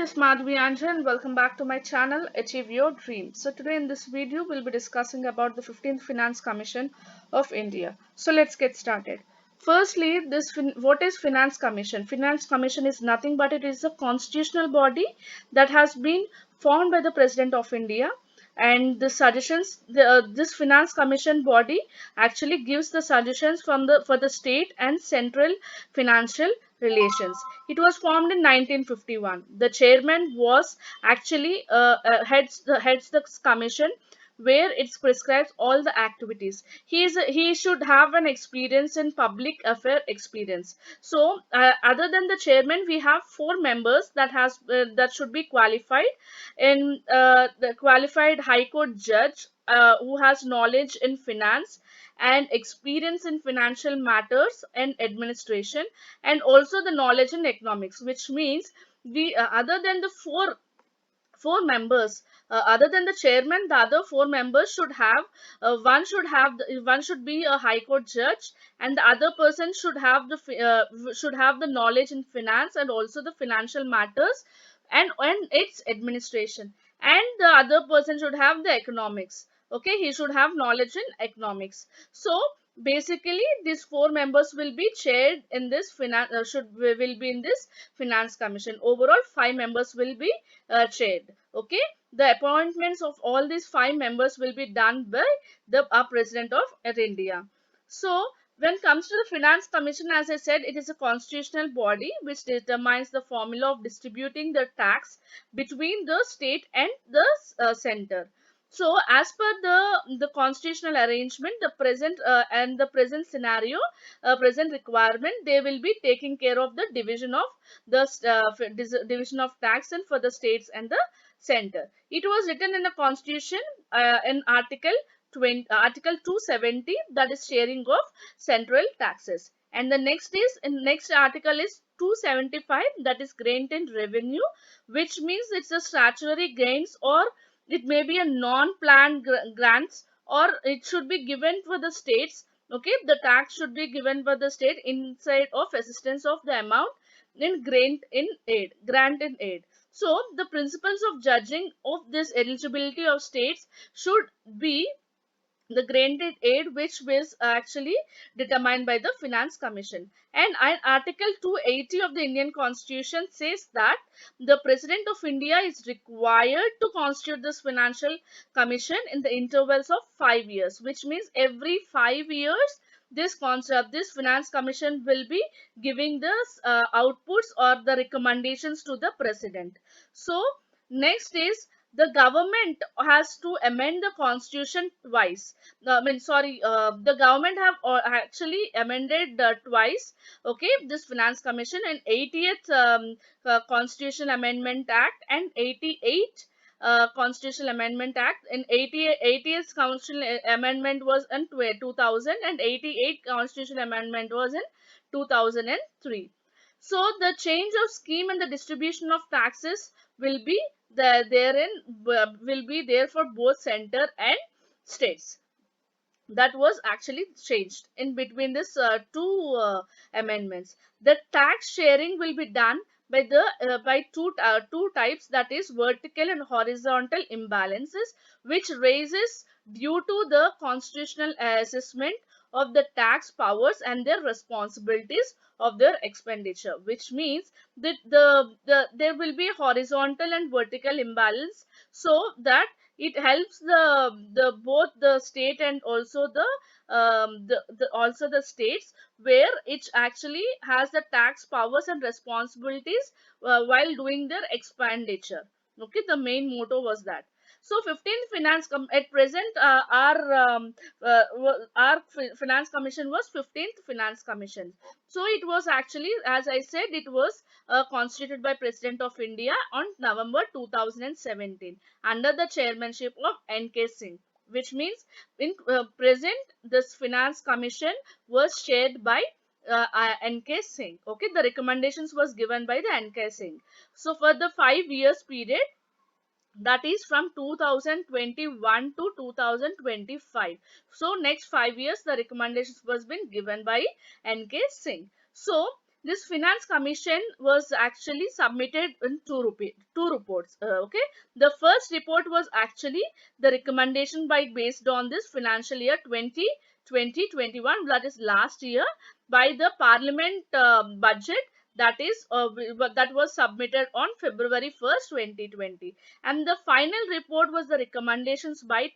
This is Madhvi Anja and welcome back to my channel Achieve Your Dream. So today in this video we'll be discussing about the 15th Finance Commission of India. So let's get started. Firstly, what is Finance Commission? Finance Commission is nothing but it is a constitutional body that has been formed by the President of India, and the suggestions this Finance Commission body actually gives the suggestions for the state and central financial relations. It was formed in 1951. The chairman was actually heads the commission, where it prescribes all the activities. He should have an experience in public affair experience. So other than the chairman, we have four members that should be qualified in the qualified high court judge who has knowledge in finance and experience in financial matters and administration, and also the knowledge in economics, which means the other than the four members, other than the chairman, the other four members should have one should be a high court judge, and the other person should have the knowledge in finance and also the financial matters and its administration, and the other person should have the economics. Okay, he should have knowledge in economics. So basically these four members will be chaired in this finance will be in this finance commission. Overall, five members will be chaired. Okay, the appointments of all these five members will be done by the president of India. So when it comes to the Finance Commission, as I said, it is a constitutional body which determines the formula of distributing the tax between the state and the center. So as per the constitutional arrangement, the present and the present scenario, present requirement, they will be taking care of the division of the division of tax and for the states and the center. It was written in the constitution in Article 270, that is sharing of central taxes. And the next article is 275, that is grant in revenue, which means it's a statutory gains, or it may be a non-planned grants, or it should be given for the states. Okay, the tax should be given for the state inside of assistance of the amount in grant in aid. So the principles of judging of this eligibility of states should be the granted aid, which was actually determined by the Finance Commission. And Article 280 of the Indian Constitution says that the President of India is required to constitute this Financial Commission in the intervals of 5 years, which means every 5 years this Finance Commission will be giving the outputs or the recommendations to the President. So next is the government has to amend the constitution twice. The government have actually amended twice. Okay, this Finance Commission and 80th Constitution Amendment Act and 88 Constitutional Amendment Act. In 80th Constitutional Amendment was in 2000, and 88 Constitutional Amendment was in 2003. So the change of scheme and the distribution of taxes will be will be there for both center and states. That was actually changed in between this two amendments. The tax sharing will be done by the by two types, that is vertical and horizontal imbalances, which raises due to the constitutional assessment of the tax powers and their responsibilities of their expenditure, which means that there will be horizontal and vertical imbalance, so that it helps the both the state and also the states, where it actually has the tax powers and responsibilities while doing their expenditure. Okay, the main motto was that. So 15th at present, our Finance Commission was 15th Finance Commission. So it was actually, as I said, it was constituted by President of India on November 2017 under the chairmanship of N.K. Singh, which means in present this Finance Commission was chaired by N.K. Singh. Okay, the recommendations was given by the N.K. Singh. So for the 5 years period, that is from 2021 to 2025. So next 5 years the recommendations was been given by N.K. Singh. So This finance commission was actually submitted in two reports. Okay, the first report was actually the recommendation by based on this financial year 2021, that is last year, by the parliament budget, that is that was submitted on February 1st, 2020, and the final report was the recommendations by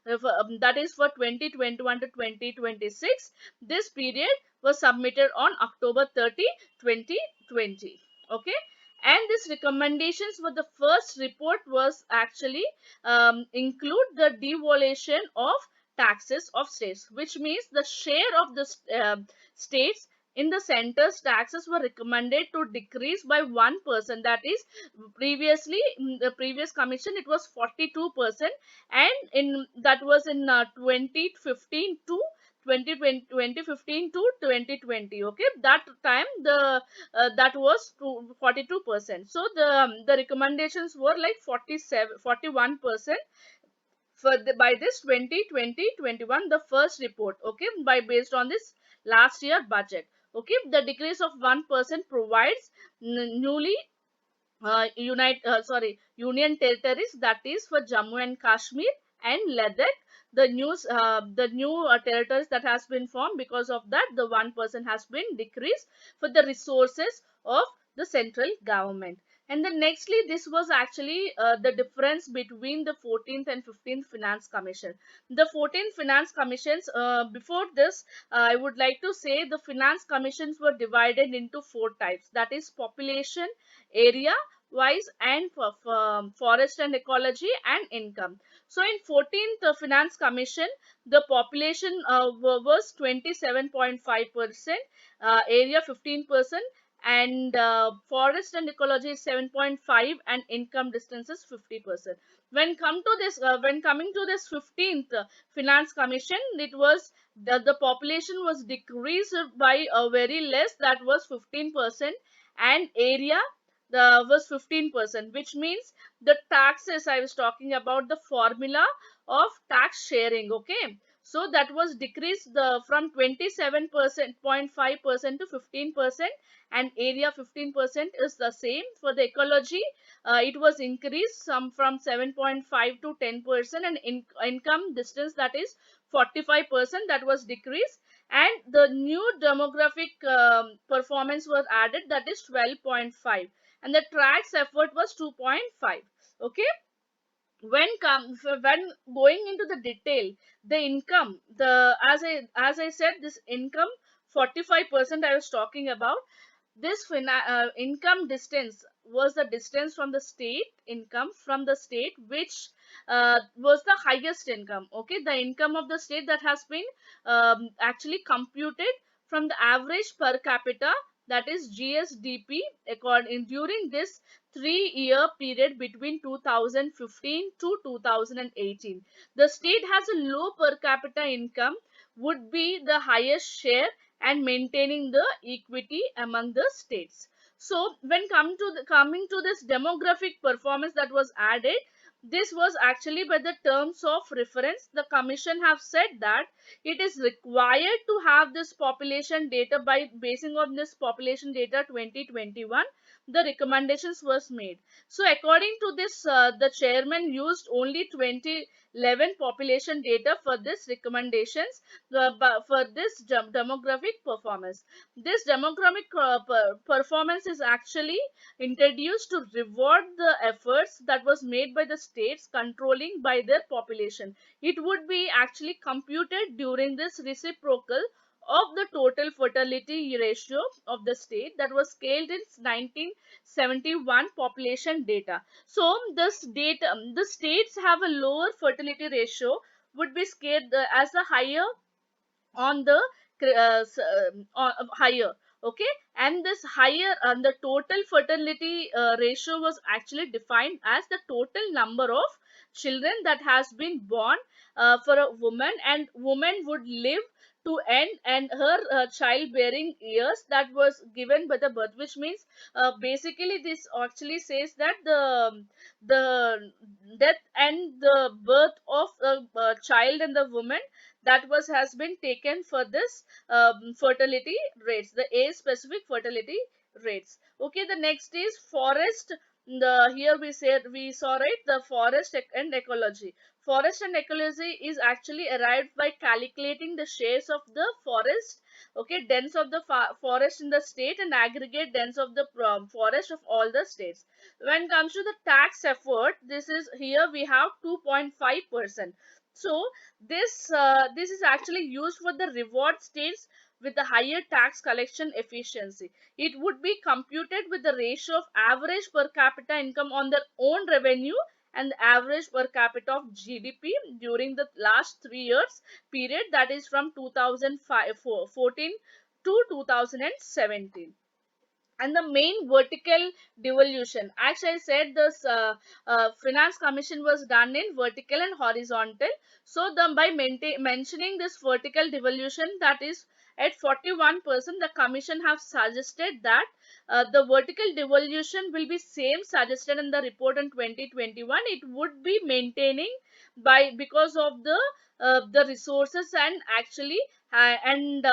that is for 2021 to 2026. This period was submitted on October 30, 2020. Okay, and these recommendations for the first report was actually include the devaluation of taxes of states, which means the share of the states in the center's taxes were recommended to decrease by 1%. That is, previously in the previous commission it was 42%, and in that was in 2015 to 2020, 2015 to 2020. Okay, that time the that was 42%. So the recommendations were like 41% for by this 2020-21, the first report. Okay, by based on this last year budget. Okay, the decrease of 1% provides newly Union territories, that is for Jammu and Kashmir and Ladakh, the new territories that has been formed. Because of that, the 1% has been decreased for the resources of the central government. And then nextly, this was actually the difference between the 14th and 15th Finance Commission. The 14th Finance Commissions, before this, I would like to say the Finance Commissions were divided into four types, that is population, area wise, and for forest and ecology and income. So in 14th Finance Commission, the population was 27.5%, area 15%, and forest and ecology is 7.5, and income distance is 50%. When coming to this 15th Finance Commission, it was the population was decreased by a very less, that was 15%, and area the was 15%, which means the taxes I was talking about, the formula of tax sharing. Okay, so that was decreased from 27.5% to 15%, and area 15% is the same. For the ecology, it was increased some from 7.5 to 10%, and income distance, that is 45%, that was decreased, and the new demographic performance was added, that is 12.5, and the tracks effort was 2.5. Okay, when going into the detail, the income, the as I said, this income 45% I was talking about. This income distance was the distance from the state income, from the state which was the highest income. Okay, the income of the state that has been actually computed from the average per capita, that is GSDP, according during this 3-year period between 2015 to 2018. The state has a low per capita income would be the highest share and maintaining the equity among the states. So when coming to this demographic performance that was added, this was actually by the terms of reference. The commission have said that it is required to have this population data. By basing on this population data 2021, the recommendations was made. So according to this, the chairman used only 2011 population data for this recommendations, for this demographic performance. This demographic performance is actually introduced to reward the efforts that was made by the states controlling by their population. It would be actually computed during this reciprocal of the total fertility ratio of the state, that was scaled in 1971 population data. So this data, the states have a lower fertility ratio would be scaled as a higher on the higher. Okay, and this higher the total fertility ratio was actually defined as the total number of children that has been born for a woman, and woman would live to end and her childbearing years that was given by the birth, which means basically this actually says that the death and the birth of a child and the woman that was has been taken for this fertility rates, the age specific fertility rates. Okay, the next is forest. The here we saw, right, the forest and ecology. Forest and ecology is actually arrived by calculating the shares of the forest, okay, dense of the forest in the state and aggregate dense of the forest of all the states. When it comes to the tax effort, this is here we have 2.5%. So this is actually used for the reward states with the higher tax collection efficiency. It would be computed with the ratio of average per capita income on their own revenue and the average per capita of GDP during the last 3 years period, that is from 2014 to 2017. And the main vertical devolution, as I said, this finance commission was done in vertical and horizontal. So the by mentioning this vertical devolution, that is at 41%, the commission have suggested that the vertical devolution will be same suggested in the report in 2021. It would be maintaining by because of the resources and actually and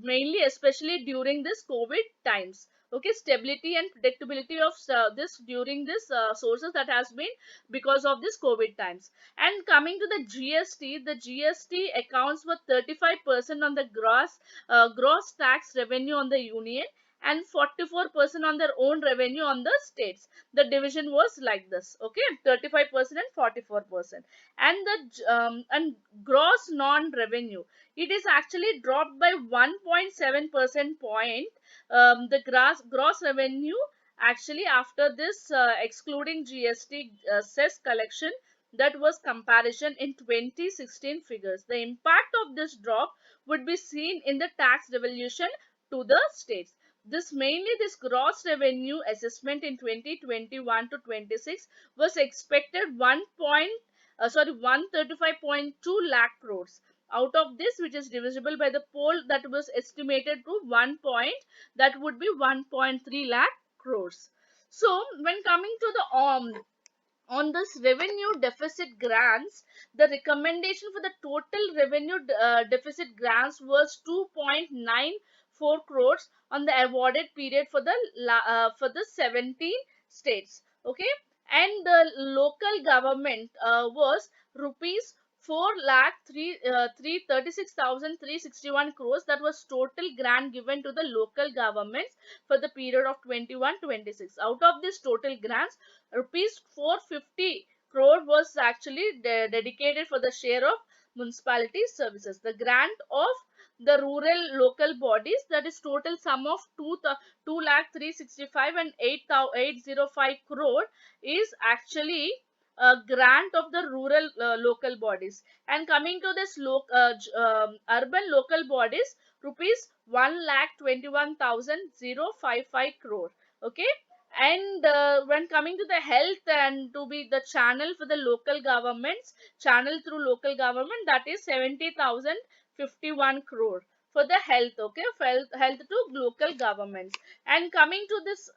mainly especially during this COVID times. Okay, stability and predictability of this during this sources that has been because of this COVID times. And coming to the GST, the GST accounts for 35% on the gross tax revenue on the union and 44% on their own revenue on the states. The division was like this, okay, 35% and 44%. And the and gross non-revenue, it is actually dropped by 1.7 percent point. The gross revenue actually after this excluding GST cess collection, that was comparison in 2016 figures. The impact of this drop would be seen in the tax devolution to the states. This mainly this gross revenue assessment in 2021 to 26 was expected 135.2 lakh crores. Out of this, which is divisible by the poll, that was estimated to 1 point, that would be 1.3 lakh crores. So when coming to the on this revenue deficit grants, the recommendation for the total revenue deficit grants was 2.94 crores on the awarded period for the 17 states. Okay, and the local government was rupees 4 lakh 336,361 crores. That was total grant given to the local governments for the period of 21-26. Out of this total grants, rupees 450 crore was actually dedicated for the share of municipality services. The grant of the rural local bodies, that is total sum of 2 lakh 365 and 805 crore is actually a grant of the rural local bodies. And coming to this urban local bodies, rupees 1 lakh 21,055 crore. Okay, and when coming to the health and to be the channel for the local governments, channel through local government, that is 70,051 crore for the health. Okay, for health to local governments. And coming to this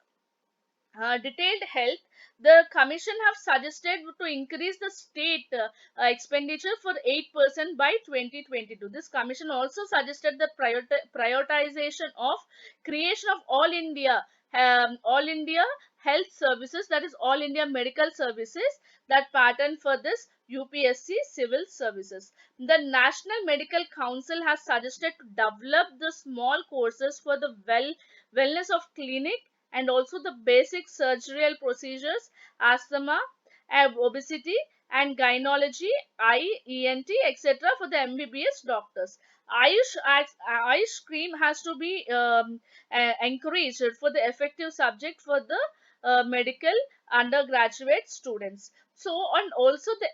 detailed health, the commission have suggested to increase the state expenditure for 8% by 2022. This commission also suggested the prioritization of creation of all India health services, that is all India medical services, that pattern for this UPSC civil services. The National Medical Council has suggested to develop the small courses for the wellness of clinic and also the basic surgical procedures, asthma, obesity, and gynecology, eye, ENT, etc. for the MBBS doctors. Ayush stream has to be encouraged for the effective subject for the medical undergraduate students. So, and also the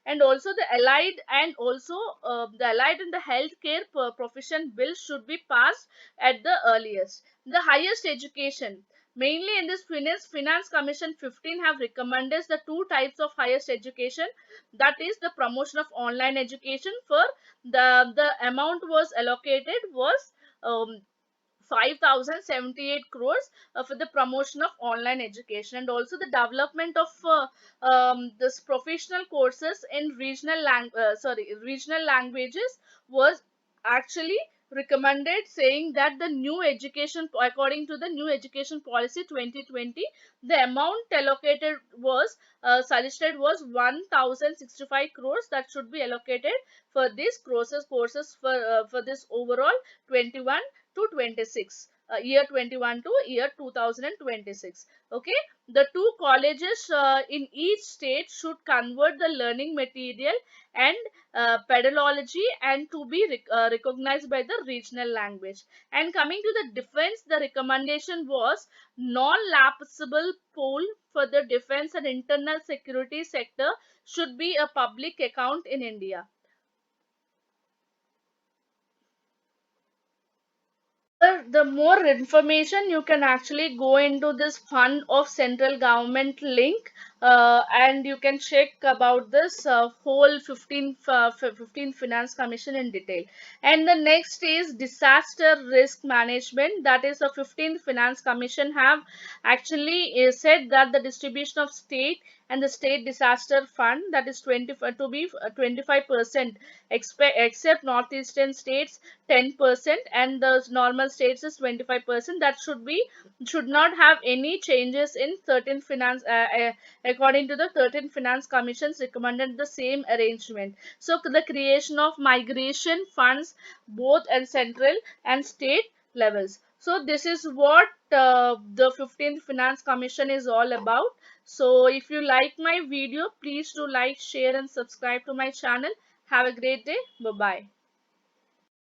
and also the allied and also the allied and the healthcare profession bill should be passed at the earliest. The highest education, Mainly in this finance commission 15 have recommended the two types of highest education, that is the promotion of online education. For the amount was allocated was 5,078 crores for the promotion of online education, and also the development of this professional courses in regional languages was actually recommended, saying that the new education, according to the new education policy 2020, the amount allocated was suggested was 1,065 crores that should be allocated for these courses for this overall 21 to 26, year 21 to year 2026. Okay, the two colleges in each state should convert the learning material and pedagogically and to be recognized by the regional language. And coming to the defense, the recommendation was non-lapsable pool for the defense and internal security sector should be a public account in India. The more information you can actually go into this fund of central government link, and you can check about this whole 15 finance commission in detail. And the next is disaster risk management, that is the 15th finance commission have actually said that the distribution of state and the state disaster fund, that is 20 to be 25%, except northeastern states 10%, and the normal states is 25%. That should not have any changes in 13th finance, according to the 13th finance commissions recommended the same arrangement. So the creation of migration funds both at central and state levels. So this is what the 15th finance commission is all about. So if you like my video, please do like, share and subscribe to my channel. Have a great day. Bye bye.